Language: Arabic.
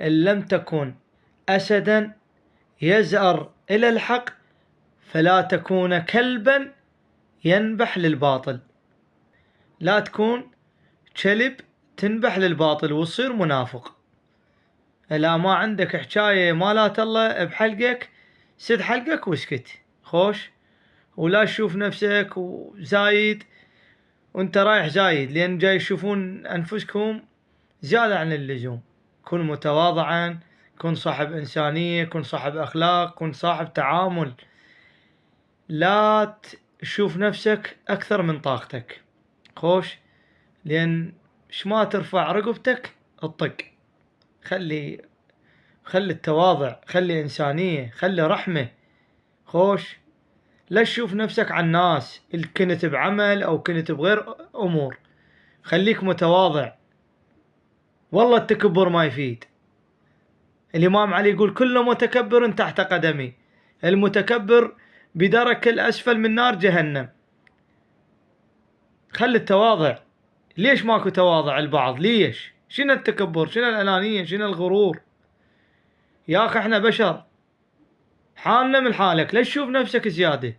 إن لم تكن أسدا يزأر إلى الحق فلا تكون كلبا ينبح للباطل. لا تكون كلب تنبح للباطل وتصير منافق. لا ما عندك حكاية مالات الله بحلقك، سد حلقك واسكت خوش، ولا تشوف نفسك وزايد وانت رايح زايد، لان جاي يشوفون انفسكم زيادة عن اللزوم. كن متواضعا، كن صاحب انسانية، كن صاحب اخلاق، كن صاحب تعامل. لا تشوف نفسك اكثر من طاقتك خوش، لان ما ترفع رقبتك الطق. خلي التواضع، خلي انسانية، خلي رحمة خوش. لا تشوف نفسك على الناس، كنت بعمل او كنت بغير امور. خليك متواضع، والله التكبر ما يفيد. الامام علي يقول كل متكبر تحت قدمي. المتكبر بدرك الاسفل من نار جهنم. خلي التواضع. ليش ماكو تواضع البعض؟ ليش؟ شنو التكبر؟ شنو الانانية؟ شنو الغرور؟ يا اخي احنا بشر، حالنا من حالك، لا تشوف نفسك زيادة.